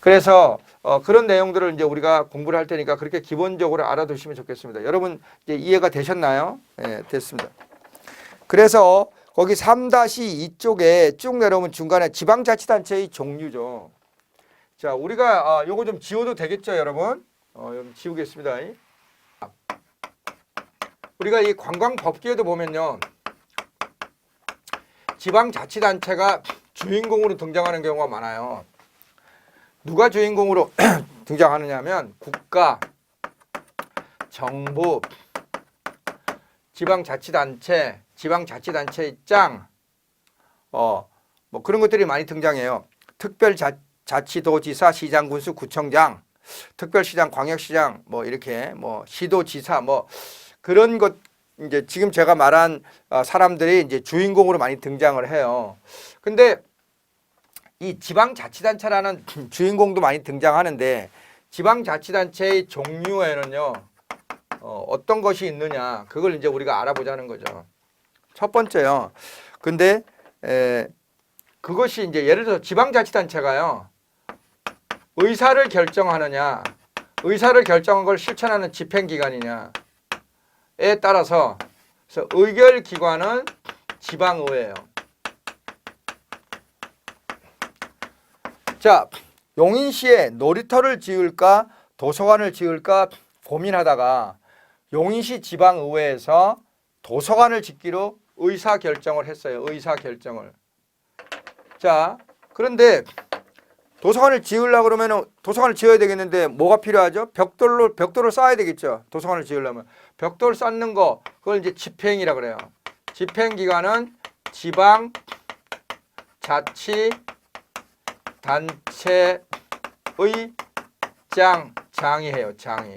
그래서 그런 내용들을 이제 우리가 공부를 할 테니까 그렇게 기본적으로 알아두시면 좋겠습니다. 여러분 이제 이해가 되셨나요? 예, 됐습니다. 그래서 거기 3-2 쪽에 쭉 내려오면 중간에 지방자치단체의 종류죠. 자, 우리가 요거 좀 지워도 되겠죠, 여러분? 좀 지우겠습니다. 우리가 이 관광법규에도 보면요, 지방자치단체가 주인공으로 등장하는 경우가 많아요. 누가 주인공으로 등장하느냐 하면 국가, 정부, 지방자치단체, 지방자치단체의 짱, 뭐 그런 것들이 많이 등장해요. 특별자치도지사, 시장, 군수, 구청장, 특별시장, 광역시장, 뭐 이렇게 뭐 시도지사, 뭐 그런 것 이제 지금 제가 말한 사람들이 이제 주인공으로 많이 등장을 해요. 근데 이 지방자치단체라는 주인공도 많이 등장하는데 지방자치단체의 종류에는요, 어떤 것이 있느냐, 그걸 이제 우리가 알아보자는 거죠. 첫 번째요. 근데 그것이 이제 예를 들어서 지방자치단체가요, 의사를 결정하느냐, 의사를 결정한 걸 실천하는 집행기관이냐에 따라서 그래서 의결기관은 지방의회예요. 자, 용인시에 놀이터를 지을까 도서관을 지을까 고민하다가 용인시 지방의회에서 도서관을 짓기로 의사결정을 했어요. 의사결정을. 자, 그런데 도서관을 지으려고 그러면 도서관을 지어야 되겠는데 뭐가 필요하죠? 벽돌을 쌓아야 되겠죠. 도서관을 지으려면. 벽돌 쌓는 거, 그걸 이제 집행이라 그래요. 집행기관은 지방자치단체의 장이에요. 장이.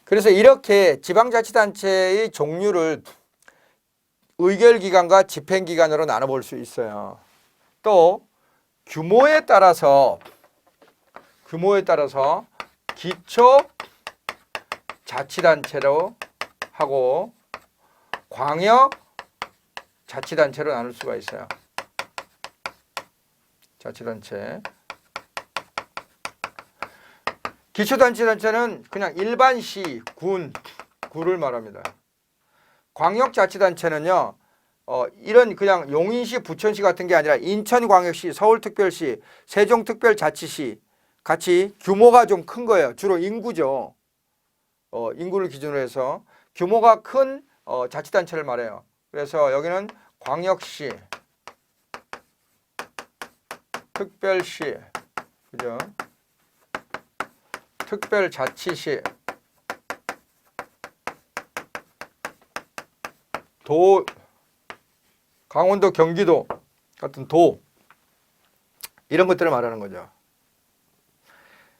그래서 이렇게 지방자치단체의 종류를 의결기관과 집행기관으로 나눠볼 수 있어요. 또 규모에 따라서 기초자치단체로 하고 광역자치단체로 나눌 수가 있어요. 자치단체. 기초자치단체는 그냥 일반 시, 구를 말합니다. 광역자치단체는요, 이런 그냥 용인시, 부천시 같은 게 아니라 인천광역시, 서울특별시, 세종특별자치시 같이 규모가 좀 큰 거예요. 주로 인구죠. 인구를 기준으로 해서 규모가 큰 자치단체를 말해요. 그래서 여기는 광역시, 특별시, 그죠? 특별자치시, 강원도, 경기도 같은 이런 것들을 말하는 거죠.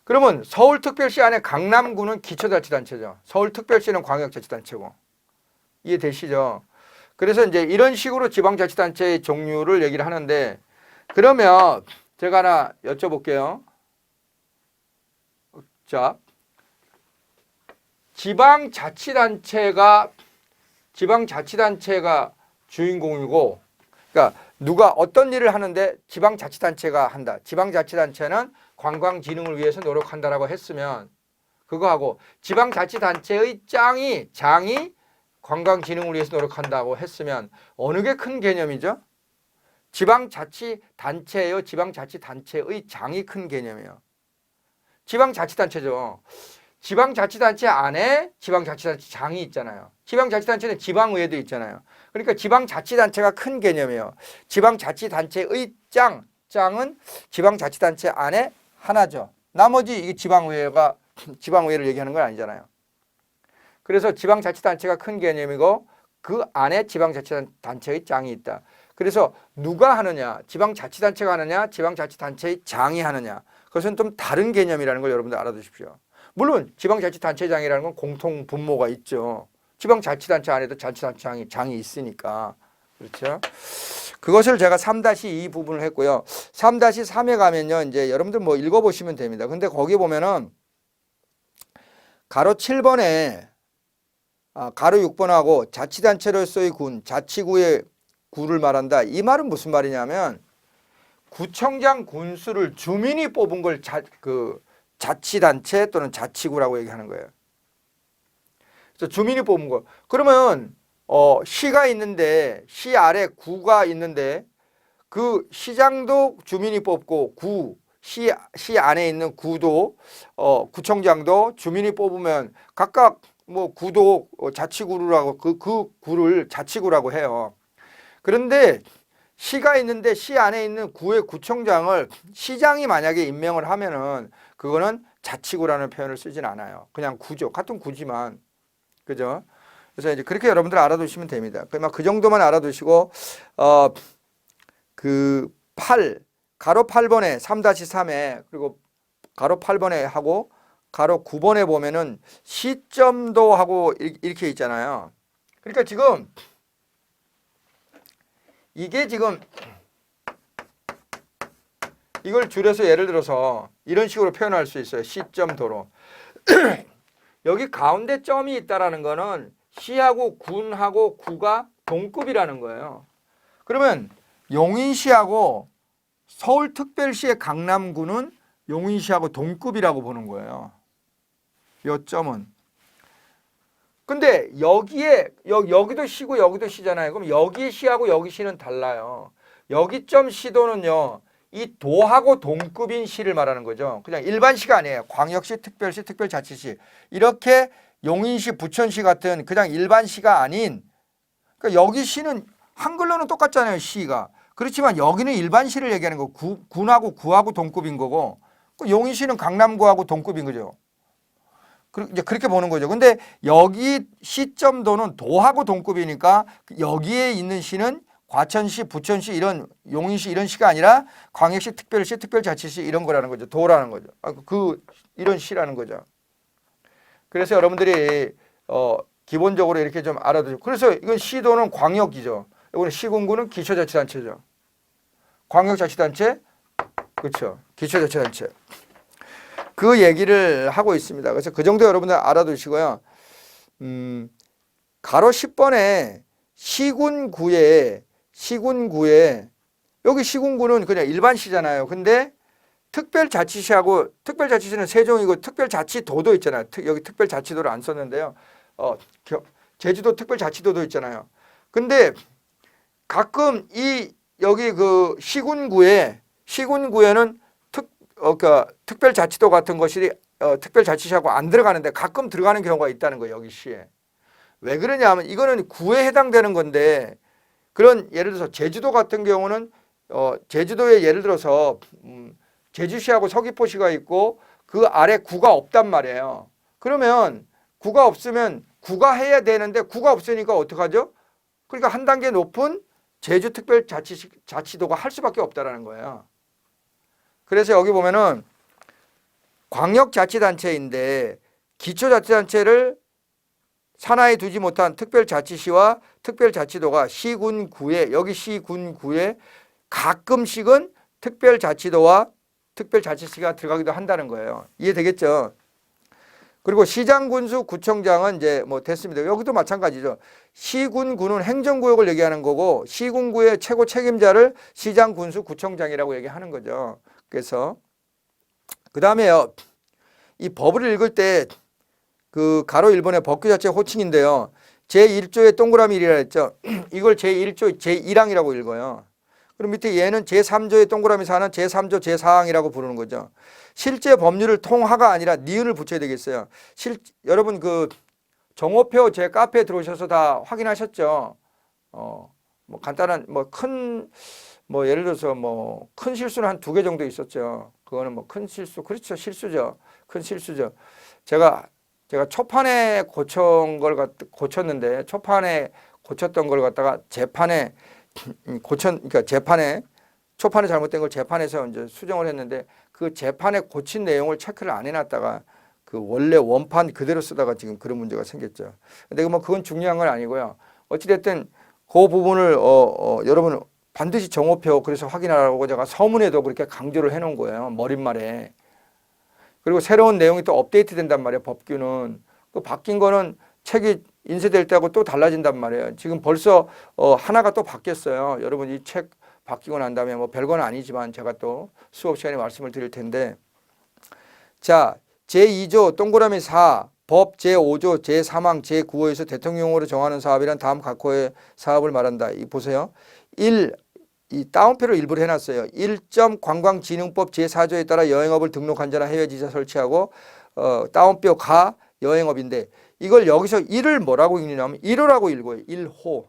그러면 서울특별시 안에 강남구는 기초자치단체죠. 서울특별시는 광역자치단체고. 이해되시죠? 그래서 이제 이런 식으로 지방자치단체의 종류를 얘기를 하는데, 그러면 제가 하나 여쭤볼게요. 자, 지방자치단체가 주인공이고, 그러니까 누가 어떤 일을 하는데 지방자치단체가 한다. 지방자치단체는 관광진흥을 위해서 노력한다라고 했으면 그거하고 지방자치단체의 장이 관광진흥을 위해서 노력한다고 했으면 어느 게 큰 개념이죠? 지방자치단체예요. 지방자치단체의 장이 큰 개념이에요. 지방자치단체죠. 지방자치단체 안에 지방자치단체 장이 있잖아요. 지방자치단체는 지방의회도 있잖아요. 그러니까 지방자치단체가 큰 개념이에요. 지방자치단체의 짱은 지방자치단체 안에 하나죠. 나머지 이게 지방의회를 얘기하는 건 아니잖아요. 그래서 지방자치단체가 큰 개념이고 그 안에 지방자치단체의 짱이 있다. 그래서 누가 하느냐, 지방자치단체가 하느냐, 지방자치단체의 장이 하느냐, 그것은 좀 다른 개념이라는 걸 여러분들 알아두십시오. 물론 지방자치단체장이라는 건 공통 분모가 있죠. 지방자치단체 안에도 자치단체장이 있으니까. 그렇죠? 그것을 제가 3-2 부분을 했고요. 3-3에 가면요, 이제 여러분들 뭐 읽어보시면 됩니다. 근데 거기 보면은 가로 7번에 가로 6번하고 자치단체로서의 군, 자치구의 구를 말한다. 이 말은 무슨 말이냐면 구청장 군수를 주민이 뽑은 걸 자치단체 또는 자치구라고 얘기하는 거예요. 그래서 주민이 뽑은 거. 그러면 시가 있는데 시 아래 구가 있는데 그 시장도 주민이 뽑고 시 안에 있는 구도 구청장도 주민이 뽑으면 각각 뭐 구도 자치구라고 그 구를 자치구라고 해요. 그런데 시가 있는데 시 안에 있는 구의 구청장을 시장이 만약에 임명을 하면은 그거는 자치구라는 표현을 쓰진 않아요. 그냥 구죠. 같은 구지만. 그죠? 그래서 이제 그렇게 여러분들 알아두시면 됩니다. 그 정도만 알아두시고 그 8 가로 8번에 3-3에 그리고 가로 8번에 하고 가로 9번에 보면은 시점도 하고 이렇게 있잖아요. 그러니까 지금 이게 지금 이걸 줄여서 예를 들어서 이런 식으로 표현할 수 있어요. 시점도로. 여기 가운데 점이 있다라는 거는 시하고 군하고 구가 동급이라는 거예요. 그러면 용인시하고 서울특별시의 강남구는 용인시하고 동급이라고 보는 거예요. 이 점은. 근데 여기에 여기도 시고 여기도 시잖아요. 그럼 여기 시하고 여기 시는 달라요. 여기 점 시도는요. 이 도하고 동급인 시를 말하는 거죠. 그냥 일반 시가 아니에요. 광역시, 특별시, 특별자치시. 이렇게 용인시, 부천시 같은 그냥 일반 시가 아닌 그러니까 여기 시는 한글로는 똑같잖아요. 시가. 그렇지만 여기는 일반 시를 얘기하는 거고 군하고 구하고 동급인 거고 용인시는 강남구하고 동급인 거죠. 이제 그렇게 보는 거죠. 근데 여기 시점도는 도하고 동급이니까 여기에 있는 시는 과천시, 부천시 이런 용인시 이런 시가 아니라 광역시, 특별시, 특별자치시 이런 거라는 거죠. 도라는 거죠. 이런 시라는 거죠. 그래서 여러분들이 기본적으로 이렇게 좀 알아두죠. 그래서 이건 시도는 광역이죠. 이거는 시군구는 기초자치단체죠. 광역자치단체, 그렇죠. 기초자치단체. 그 얘기를 하고 있습니다. 그래서 그 정도 여러분들 알아두시고요. 가로 10번에 시군구에 여기 시군구는 그냥 일반 시잖아요. 근데 특별자치시하고 특별자치시는 세종이고 특별자치도도 있잖아요. 여기 특별자치도를 안 썼는데요. 제주도 특별자치도도 있잖아요. 근데 가끔 여기 그 시군구에는 그러니까 특별자치도 같은 것이 특별자치시하고 안 들어가는데 가끔 들어가는 경우가 있다는 거예요. 여기 시에. 왜 그러냐면 이거는 구에 해당되는 건데 그런 예를 들어서 제주도 같은 경우는 제주도에 예를 들어서 제주시하고 서귀포시가 있고 그 아래 구가 없단 말이에요. 그러면 구가 없으면 구가 해야 되는데 구가 없으니까 어떡하죠? 그러니까 한 단계 높은 제주특별자치도가 할 수밖에 없다라는 거예요. 그래서 여기 보면은 광역자치단체인데 기초자치단체를 산하에 두지 못한 특별자치시와 특별자치도가 시군구에 여기 시군구에 가끔씩은 특별자치도와 특별자치시가 들어가기도 한다는 거예요. 이해되겠죠? 그리고 시장, 군수, 구청장은 이제 뭐 됐습니다. 여기도 마찬가지죠. 시군구는 행정구역을 얘기하는 거고 시군구의 최고 책임자를 시장, 군수, 구청장이라고 얘기하는 거죠. 그래서 그 다음에요. 이 법을 읽을 때 그 가로 1번의 법규 자체 호칭인데요. 제1조의 동그라미 1이라 했죠. 이걸 제1조 제1항이라고 읽어요. 그럼 밑에 얘는 제3조의 동그라미 4는 제3조 제4항이라고 부르는 거죠. 실제 법률을 통하가 아니라 니은을 붙여야 되겠어요. 여러분 그 정오표 제 카페에 들어오셔서 다 확인하셨죠. 뭐 간단한 뭐 예를 들어서 뭐 큰 실수는 한 2개 정도 있었죠. 그거는 뭐 큰 실수, 그렇죠. 실수죠. 큰 실수죠. 제가 초판에 고쳤는데 초판에 고쳤던 걸 갖다가 재판에 그러니까 초판에 잘못된 걸 재판에서 이제 수정을 했는데 그 재판에 고친 내용을 체크를 안 해놨다가 그 원래 원판 그대로 쓰다가 지금 그런 문제가 생겼죠. 근데 뭐 그건 중요한 건 아니고요. 어찌됐든 그 부분을 여러분 반드시 정오표 그래서 확인하라고 제가 서문에도 그렇게 강조를 해놓은 거예요. 머릿말에. 그리고 새로운 내용이 또 업데이트 된단 말이에요. 법규는. 그 바뀐 거는 책이 인쇄될 때하고 또 달라진단 말이에요. 지금 벌써 하나가 또 바뀌었어요. 여러분 이 책 바뀌고 난 다음에 뭐 별건 아니지만 제가 또 수업 시간에 말씀을 드릴 텐데, 자, 제2조 동그라미 4 법 제5조 제3항 제9호에서 대통령으로 정하는 사업이란 다음 각호의 사업을 말한다. 이 보세요. 1. 이 다운표로 일부러 해놨어요. 1점 관광진흥법 제4조에 따라 여행업을 등록한 자나 해외지사 설치하고 다운표 가 여행업인데, 이걸 여기서 1을 뭐라고 읽냐면 1호라고 읽어요. 1호.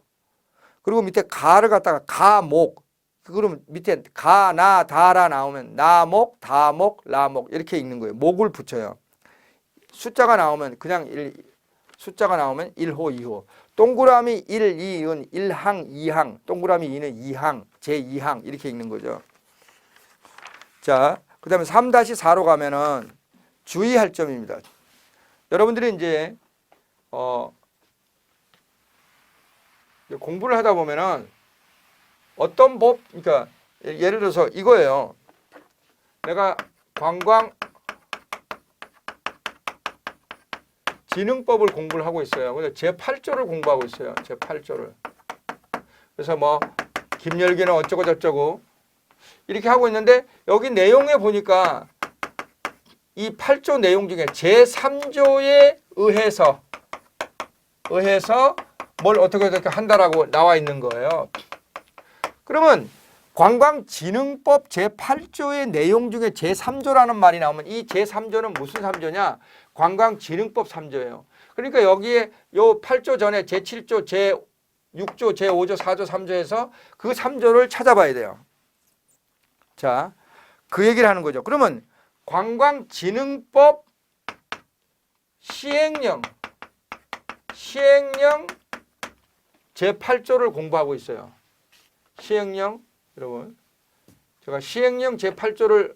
그리고 밑에 가를 갖다가 가목. 그럼 밑에 가나 다라 나오면 나목 다목 라목 이렇게 읽는 거예요. 목을 붙여요. 숫자가 나오면 그냥 숫자가 나오면 1호 2호. 동그라미 1, 2은 1항 2항, 동그라미 2는 2항 제2항 이렇게 읽는 거죠. 자, 그 다음에 3-4로 가면은 주의할 점입니다. 여러분들이 이제 공부를 하다 보면은 어떤 법, 그러니까 예를 들어서 이거예요. 내가 관광진흥법을 공부를 하고 있어요. 근데 제8조를 공부하고 있어요. 제8조를. 그래서 뭐 김열기는 어쩌고 저쩌고 이렇게 하고 있는데, 여기 내용에 보니까 이 8조 내용 중에 제3조에 의해서 뭘 어떻게 한다라고 나와 있는 거예요. 그러면 관광진흥법 제8조의 내용 중에 제3조라는 말이 나오면 이 제3조는 무슨 3조냐? 관광진흥법 3조예요. 그러니까 여기에 요 8조 전에 제7조, 제6조, 제5조, 4조, 3조에서 그 3조를 찾아봐야 돼요. 자, 그 얘기를 하는 거죠. 그러면 관광진흥법 시행령 제8조를 공부하고 있어요. 시행령, 여러분, 제가 시행령 제8조를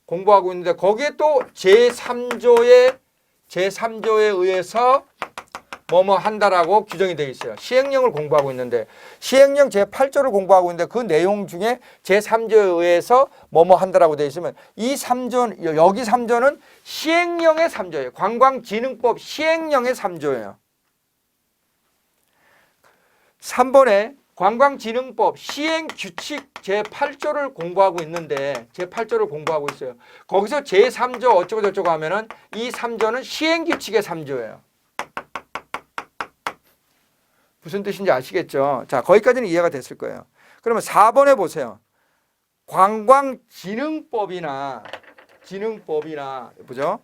공부하고 있는데 거기에 또 제3조에 의해서 뭐뭐 한다라고 규정이 되어 있어요. 시행령을 공부하고 있는데 시행령 제8조를 공부하고 있는데 그 내용 중에 제3조에 의해서 뭐뭐 한다라고 되어 있으면 이 3조, 여기 3조는 시행령의 3조예요. 관광진흥법 시행령의 3조예요. 3번에 관광진흥법 시행규칙 제8조를 공부하고 있는데 제8조를 공부하고 있어요. 거기서 제3조 어쩌고 저쩌고 하면은 이 3조는 시행규칙의 3조예요. 무슨 뜻인지 아시겠죠? 자, 거기까지는 이해가 됐을 거예요. 그러면 4번에 보세요. 관광진흥법이나 보죠?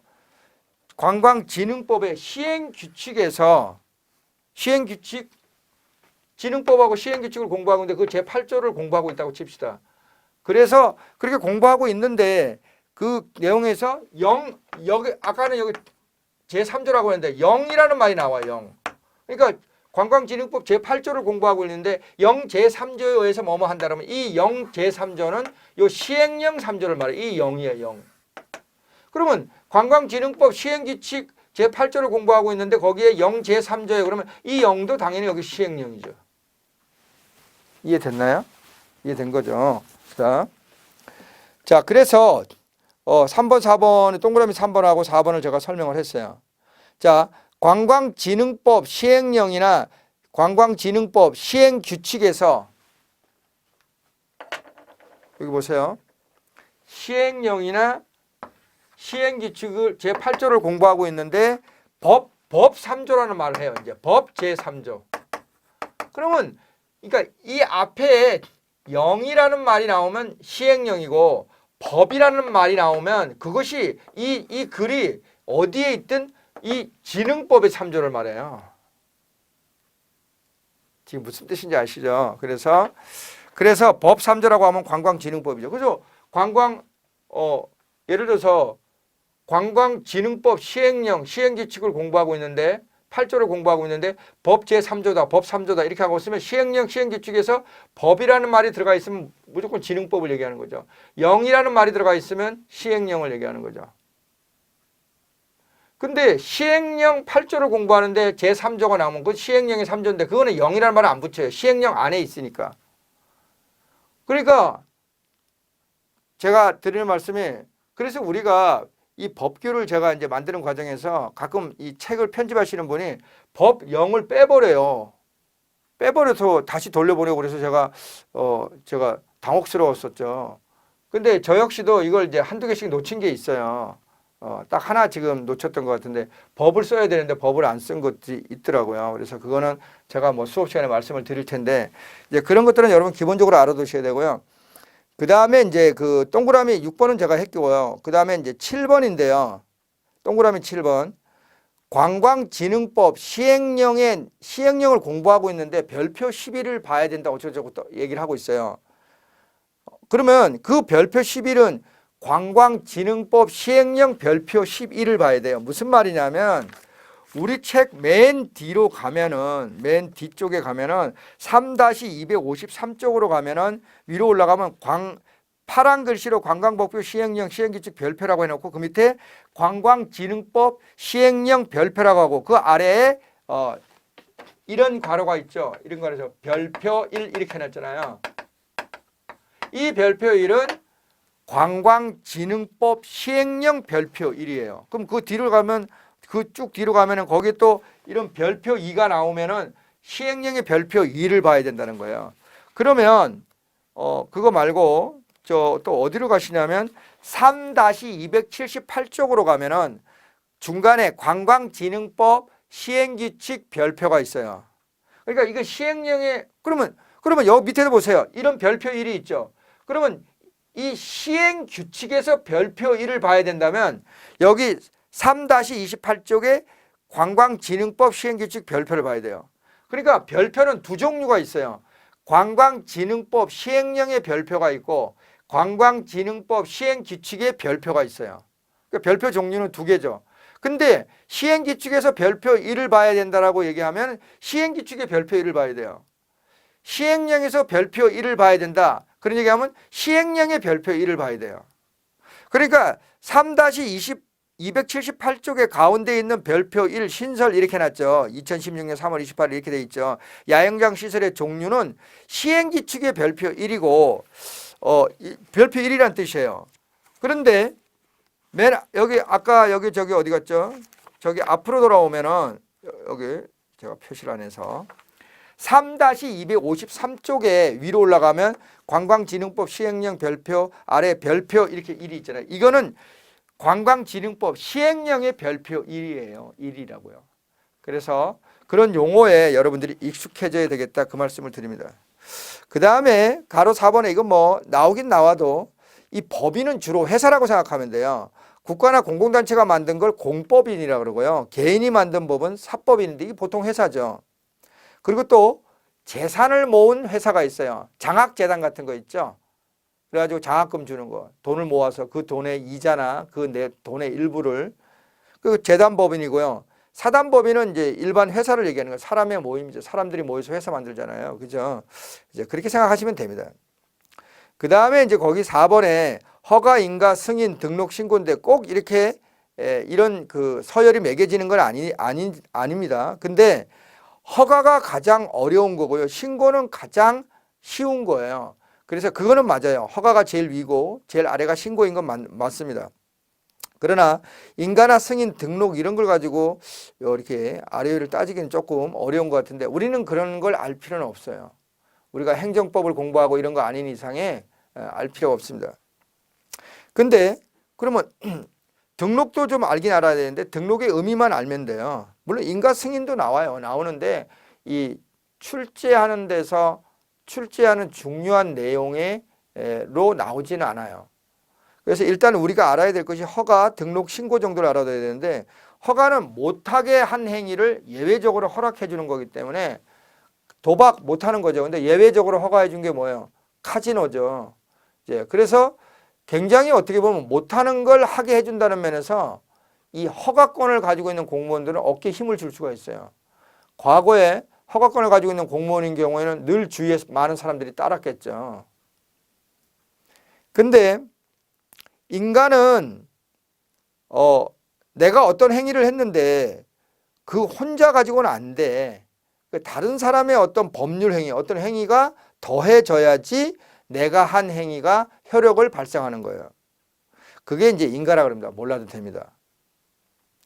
관광진흥법의 시행규칙에서 진흥법하고 시행규칙을 공부하고 있는데 그 제8조를 공부하고 있다고 칩시다. 그래서 그렇게 공부하고 있는데 그 내용에서 여기 아까는 여기 제3조라고 했는데 0이라는 말이 나와요. 0. 그러니까 관광진흥법 제8조를 공부하고 있는데 0 제3조에 의해서 뭐뭐 한다면 이 0 제3조는 요 시행령 3조를 말해요. 이 0이에요. 0. 그러면 관광진흥법 시행규칙 제8조를 공부하고 있는데 거기에 0 제3조에 그러면 이 0도 당연히 여기 시행령이죠. 이해됐나요? 이해된 거죠. 자, 그래서 3번, 4번, 동그라미 3번하고 4번을 제가 설명을 했어요. 자, 관광진흥법 시행령이나 관광진흥법 시행규칙에서 여기 보세요. 시행령이나 시행규칙을 제8조를 공부하고 있는데 법 3조라는 말을 해요. 이제 법 제3조. 그러면 그러니까 이 앞에 0이라는 말이 나오면 시행령이고 법이라는 말이 나오면 그것이 이 글이 어디에 있든 이 진흥법의 3조를 말해요. 지금 무슨 뜻인지 아시죠? 그래서 법 3조라고 하면 관광진흥법이죠. 그래서 예를 들어서 관광진흥법 시행령, 시행규칙을 공부하고 있는데 8조를 공부하고 있는데 법 제3조다, 법 3조다 이렇게 하고 있으면 시행령, 시행규칙에서 법이라는 말이 들어가 있으면 무조건 진흥법을 얘기하는 거죠. 0이라는 말이 들어가 있으면 시행령을 얘기하는 거죠. 근데 시행령 8조를 공부하는데 제3조가 나오면 그 시행령의 3조인데 그거는 0이라는 말을 안 붙여요. 시행령 안에 있으니까. 그러니까 제가 드리는 말씀이, 그래서 우리가 이 법규를 제가 이제 만드는 과정에서 가끔 이 책을 편집하시는 분이 법 0을 빼버려요. 빼버려서 다시 돌려보내고 그래서 제가 당혹스러웠었죠. 근데 저 역시도 이걸 이제 한두 개씩 놓친 게 있어요. 딱 하나 지금 놓쳤던 것 같은데 법을 써야 되는데 법을 안 쓴 것이 있더라고요. 그래서 그거는 제가 뭐 수업 시간에 말씀을 드릴 텐데 이제 그런 것들은 여러분 기본적으로 알아두셔야 되고요. 그 다음에 이제 그 동그라미 6번은 제가 했고요. 그 다음에 이제 7번인데요. 동그라미 7번. 관광진흥법 시행령을 공부하고 있는데 별표 11을 봐야 된다고 어쩌고저쩌고 또 얘기를 하고 있어요. 그러면 그 별표 11은 관광진흥법 시행령 별표 11을 봐야 돼요. 무슨 말이냐면 우리 책 맨 뒤로 가면은 맨 뒤쪽에 가면은 3-253쪽으로 가면은 위로 올라가면 파란 글씨로 관광법규 시행령 시행규칙 별표라고 해놓고 그 밑에 관광진흥법 시행령 별표라고 하고 그 아래에 이런 괄호가 있죠. 이런 괄호에서 별표 1 이렇게 해놨잖아요. 이 별표 1은 관광진흥법 시행령 별표 1이에요. 그럼 그 뒤로 가면 그 쭉 뒤로 가면은 거기에 또 이런 별표 2가 나오면은 시행령의 별표 2를 봐야 된다는 거예요. 그러면 그거 말고 저 또 어디로 가시냐면 3-278쪽으로 가면은 중간에 관광진흥법 시행규칙 별표가 있어요. 그러니까 이거 시행령의 그러면 여기 밑에도 보세요. 이런 별표 1이 있죠. 그러면 이 시행규칙에서 별표 1을 봐야 된다면 여기 3-28쪽에 관광진흥법 시행규칙 별표를 봐야 돼요. 그러니까 별표는 두 종류가 있어요. 관광진흥법 시행령의 별표가 있고 관광진흥법 시행규칙의 별표가 있어요. 그러니까 별표 종류는 두 개죠. 근데 시행규칙에서 별표 1을 봐야 된다라고 얘기하면 시행규칙의 별표 1을 봐야 돼요. 시행령에서 별표 1을 봐야 된다. 그런 얘기하면 시행령의 별표 1을 봐야 돼요. 그러니까 3-278쪽에 가운데 있는 별표 1 신설 이렇게 해놨죠. 2016년 3월 28일 이렇게 돼 있죠. 야영장 시설의 종류는 시행규칙의 별표 1이고 별표 1이란 뜻이에요. 그런데 맨 여기 아까 여기 저기 어디 갔죠? 저기 앞으로 돌아오면은 여기 제가 표시를 안 해서 3-253쪽에 위로 올라가면 관광진흥법 시행령 별표 아래 별표 이렇게 1이 있잖아요. 이거는 관광진흥법 시행령의 별표 1이에요. 1이라고요. 그래서 그런 용어에 여러분들이 익숙해져야 되겠다 그 말씀을 드립니다. 그 다음에 가로 4번에 이건 뭐 나오긴 나와도 이 법인은 주로 회사라고 생각하면 돼요. 국가나 공공단체가 만든 걸 공법인이라고 그러고요. 개인이 만든 법은 사법인인데 이게 보통 회사죠. 그리고 또 재산을 모은 회사가 있어요. 장학재단 같은 거 있죠. 그래가지고 장학금 주는 거. 돈을 모아서 그 돈의 이자나 그 내 돈의 일부를 그 재단법인이고요. 사단법인은 이제 일반 회사를 얘기하는 거예요. 사람의 모임이죠. 사람들이 모여서 회사 만들잖아요. 그죠? 이제 그렇게 생각하시면 됩니다. 그 다음에 이제 거기 4번에 허가, 인가, 승인, 등록, 신고인데 꼭 이렇게 이런 그 서열이 매겨지는 건 아닙니다. 근데 허가가 가장 어려운 거고요. 신고는 가장 쉬운 거예요. 그래서 그거는 맞아요. 허가가 제일 위고 제일 아래가 신고인 건 맞습니다. 그러나 인가나 승인, 등록 이런 걸 가지고 이렇게 아래 위를 따지기는 조금 어려운 것 같은데 우리는 그런 걸 알 필요는 없어요. 우리가 행정법을 공부하고 이런 거 아닌 이상에 알 필요가 없습니다. 근데 그러면 등록도 좀 알긴 알아야 되는데 등록의 의미만 알면 돼요. 물론 인가 승인도 나오는데 이 출제하는 데서 출제하는 중요한 내용으로 나오지는 않아요. 그래서 일단 우리가 알아야 될 것이 허가, 등록, 신고 정도를 알아둬야 되는데 허가는 못하게 한 행위를 예외적으로 허락해 주는 거기 때문에 도박 못하는 거죠. 근데 예외적으로 허가해 준 게 뭐예요? 카지노죠. 이제 그래서 굉장히 어떻게 보면 못하는 걸 하게 해준다는 면에서 이 허가권을 가지고 있는 공무원들은 어깨에 힘을 줄 수가 있어요. 과거에 허가권을 가지고 있는 공무원인 경우에는 늘 주위에 많은 사람들이 따랐겠죠. 근데 인간은 내가 어떤 행위를 했는데 그 혼자 가지고는 안 돼. 다른 사람의 어떤 법률 행위, 어떤 행위가 더해져야지 내가 한 행위가 효력을 발생하는 거예요. 그게 이제 인가라고 합니다. 몰라도 됩니다.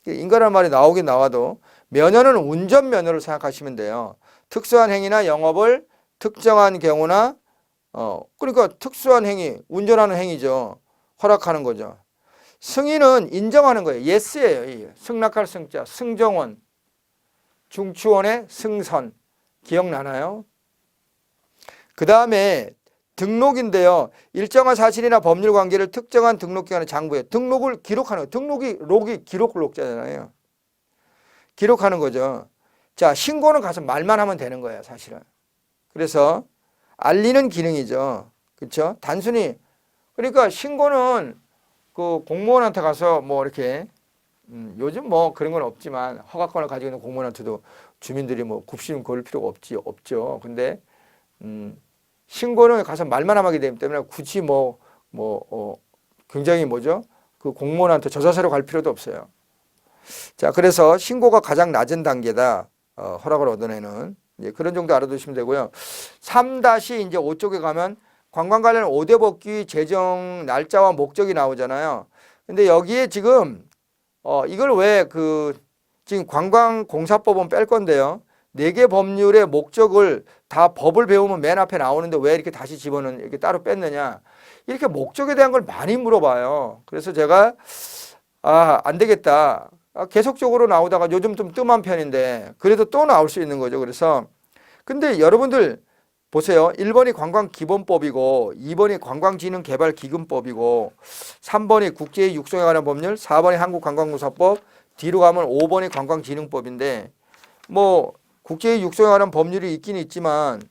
인가라는 말이 나오긴 나와도 면허는 운전면허를 생각하시면 돼요. 특수한 행위나 영업을 특정한 경우나 그러니까 특수한 행위, 운전하는 행위죠. 허락하는 거죠. 승인은 인정하는 거예요. yes예요. 승낙할 승자, 승정원, 중추원의 승선. 기억나나요? 그 다음에 등록인데요. 일정한 사실이나 법률 관계를 특정한 등록기관의 장부에 등록을 기록하는 거예요. 록이 기록 록자잖아요. 기록하는 거죠. 자, 신고는 가서 말만 하면 되는 거예요, 사실은. 그래서 알리는 기능이죠. 그렇죠? 단순히 그러니까 신고는 그 공무원한테 가서 뭐 이렇게 요즘 뭐 그런 건 없지만 허가권을 가지고 있는 공무원한테도 주민들이 뭐 굽심 거릴 필요가 없죠. 근데 신고는 가서 말만 하게 되기 때문에 굳이 굉장히 뭐죠? 그 공무원한테 저자세로 갈 필요도 없어요. 자, 그래서 신고가 가장 낮은 단계다. 허락을 얻어내는 그런 정도 알아두시면 되고요. 3-5 쪽에 가면 관광 관련 5대 법규 제정 날짜와 목적이 나오잖아요. 근데 여기에 지금 이걸 왜 지금 관광공사법은 뺄 건데요. 4개 법률의 목적을 다 법을 배우면 맨 앞에 나오는데 왜 이렇게 다시 집어는 이렇게 따로 뺐느냐. 이렇게 목적에 대한 걸 많이 물어봐요. 그래서 제가 안 되겠다. 계속적으로 나오다가 요즘 좀 뜸한 편인데 그래도 또 나올 수 있는 거죠. 그래서 근데 여러분들 보세요. 1번이 관광기본법이고 2번이 관광진흥개발기금법이고 3번이 국제의 육성에 관한 법률, 4번이 한국관광공사법, 뒤로 가면 5번이 관광진흥법인데 뭐 국제의 육성에 관한 법률이 있긴 있지만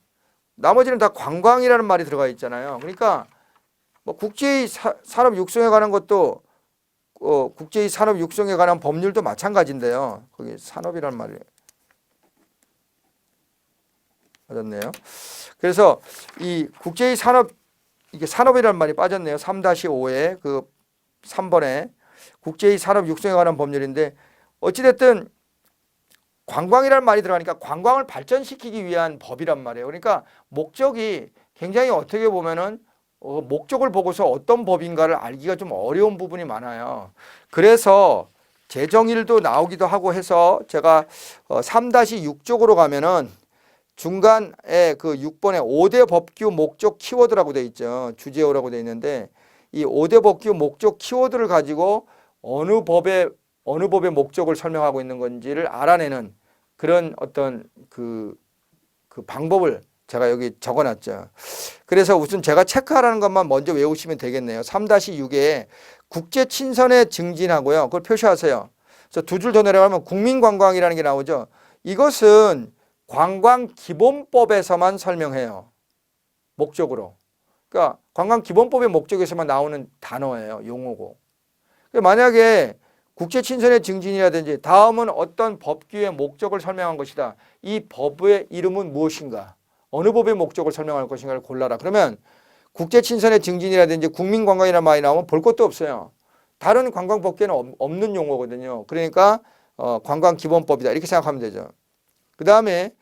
나머지는 다 관광이라는 말이 들어가 있잖아요. 그러니까 뭐 국제의 산업 육성에 관한 것도 국제의 산업 육성에 관한 법률도 마찬가지인데요. 거기 산업이라는 말이 맞았네요. 그래서 이 국제의 산업 이게 산업이라는 말이 빠졌네요. 3-5에 그 3번에 국제의 산업 육성에 관한 법률인데 어찌됐든 관광이라는 말이 들어가니까 관광을 발전시키기 위한 법이란 말이에요. 그러니까 목적이 굉장히 어떻게 보면은 목적을 보고서 어떤 법인가를 알기가 좀 어려운 부분이 많아요. 그래서 제정일도 나오기도 하고 해서 제가 3-6 쪽으로 가면은 중간에 그 6번에 5대 법규 목적 키워드라고 돼 있죠. 주제어라고 돼 있는데 이 5대 법규 목적 키워드를 가지고 어느 법의 목적을 설명하고 있는 건지를 알아내는 그런 어떤 그 방법을 제가 여기 적어놨죠. 그래서 우선 제가 체크하라는 것만 먼저 외우시면 되겠네요. 3-6에 국제 친선에 증진하고요. 그걸 표시하세요. 그래서 2줄 더 내려가면 국민관광이라는 게 나오죠. 이것은 관광기본법에서만 설명해요. 목적으로. 그러니까 관광기본법의 목적에서만 나오는 단어예요. 용어고. 만약에 국제친선의 증진이라든지 다음은 어떤 법규의 목적을 설명한 것이다. 이 법의 이름은 무엇인가? 어느 법의 목적을 설명할 것인가를 골라라. 그러면 국제친선의 증진이라든지 국민관광이라는 말이 나오면 볼 것도 없어요. 다른 관광법규에는 없는 용어거든요. 그러니까 관광기본법이다. 이렇게 생각하면 되죠. 그 다음에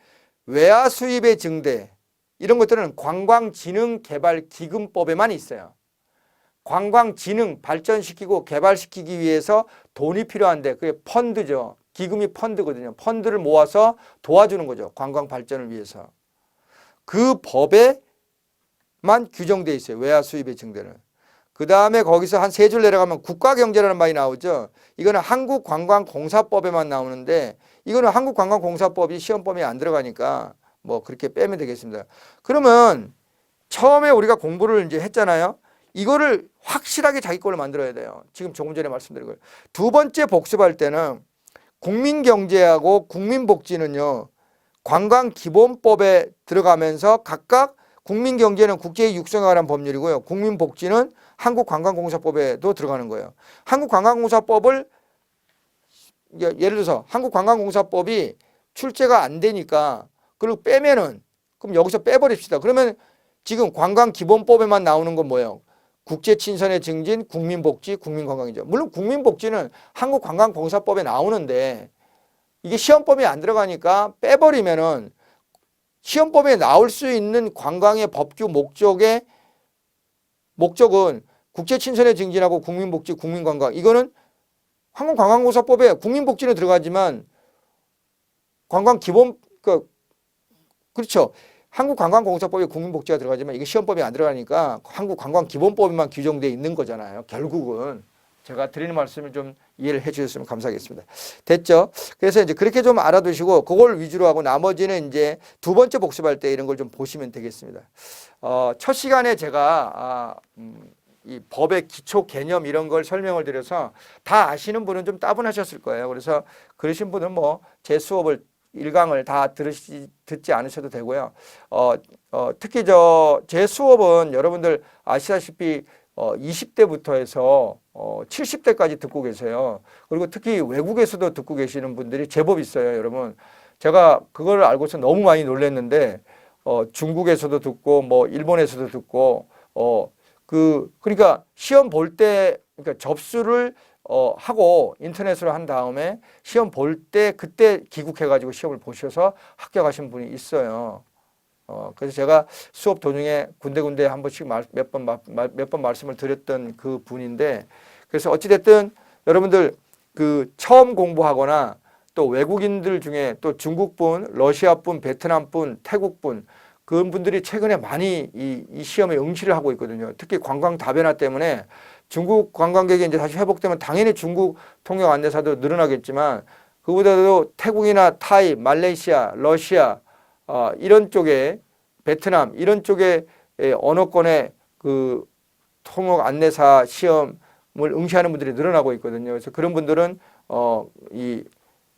외화 수입의 증대 이런 것들은 관광진흥개발기금법에만 있어요. 관광진흥 발전시키고 개발시키기 위해서 돈이 필요한데 그게 펀드죠. 기금이 펀드거든요. 펀드를 모아서 도와주는 거죠. 관광 발전을 위해서. 그 법에만 규정되어 있어요. 외화 수입의 증대는. 그 다음에 거기서 한 3줄 내려가면 국가경제라는 말이 나오죠. 이거는 한국관광공사법에만 나오는데 이거는 한국관광공사법이 시험범위에 안 들어가니까 뭐 그렇게 빼면 되겠습니다. 그러면 처음에 우리가 공부를 이제 했잖아요. 이거를 확실하게 자기 걸로 만들어야 돼요. 지금 조금 전에 말씀드린 거예요. 2번째 복습할 때는 국민경제하고 국민복지는요. 관광기본법에 들어가면서 각각 국민경제는 국제의 육성에 관한 법률이고요. 국민복지는 한국관광공사법에도 들어가는 거예요. 한국관광공사법을 예를 들어서 한국관광공사법이 출제가 안 되니까 그리고 빼면은 그럼 여기서 빼버립시다. 그러면 지금 관광기본법에만 나오는 건 뭐예요? 국제친선의 증진, 국민복지, 국민관광이죠. 물론 국민복지는 한국관광공사법에 나오는데 이게 시험법에 안 들어가니까 빼버리면은 시험법에 나올 수 있는 관광의 법규 목적은 국제친선의 증진하고 국민복지, 국민관광 이거는 한국관광공사법에 국민복지는 들어가지만 관광기본 그렇죠. 한국관광공사법에 국민복지가 들어가지만 이게 시험법에 안 들어가니까 한국관광기본법에만 규정되어 있는 거잖아요. 결국은 제가 드리는 말씀을 좀 이해를 해 주셨으면 감사하겠습니다. 됐죠? 그래서 이제 그렇게 좀 알아두시고 그걸 위주로 하고 나머지는 이제 두 번째 복습할 때 이런 걸 좀 보시면 되겠습니다. 첫 시간에 제가 이 법의 기초 개념 이런 걸 설명을 드려서 다 아시는 분은 좀 따분하셨을 거예요. 그래서 그러신 분은 뭐 제 수업을 1강을 다 듣지 않으셔도 되고요. 특히 제 수업은 여러분들 아시다시피 20대부터 해서 70대까지 듣고 계세요. 그리고 특히 외국에서도 듣고 계시는 분들이 제법 있어요, 여러분. 제가 그걸 알고서 너무 많이 놀랐는데 중국에서도 듣고 뭐 일본에서도 듣고 그러니까 시험 볼 때 그러니까 접수를 하고 인터넷으로 한 다음에 시험 볼 때 그때 귀국해가지고 시험을 보셔서 합격하신 분이 있어요. 그래서 제가 수업 도중에 군데군데 한 번씩 몇 번 말씀을 드렸던 그 분인데 그래서 어찌됐든 여러분들 그 처음 공부하거나 또 외국인들 중에 또 중국분, 러시아분, 베트남분, 태국분 그런 분들이 최근에 많이 이 시험에 응시를 하고 있거든요. 특히 관광 다변화 때문에 중국 관광객이 이제 다시 회복되면 당연히 중국 통역 안내사도 늘어나겠지만 그보다도 태국이나 타이, 말레이시아, 러시아 이런 쪽에 베트남 이런 쪽에 언어권의 그 통역 안내사 시험을 응시하는 분들이 늘어나고 있거든요. 그래서 그런 분들은 이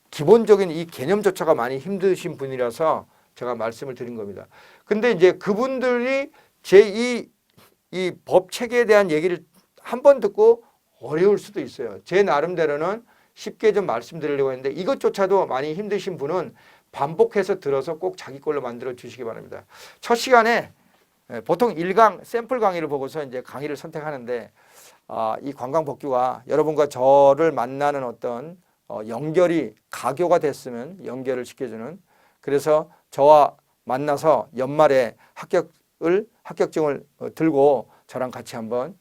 기본적인 이 개념조차가 많이 힘드신 분이라서 제가 말씀을 드린 겁니다. 근데 이제 그분들이 이 법 체계에 대한 얘기를 한 번 듣고 어려울 수도 있어요. 제 나름대로는 쉽게 좀 말씀드리려고 했는데 이것조차도 많이 힘드신 분은 반복해서 들어서 꼭 자기 걸로 만들어 주시기 바랍니다. 첫 시간에 보통 1강 샘플 강의를 보고서 이제 강의를 선택하는데 이 관광법규가 여러분과 저를 만나는 어떤 연결이 가교가 됐으면 연결을 시켜주는 그래서 저와 만나서 연말에 합격증을 들고 저랑 같이 한번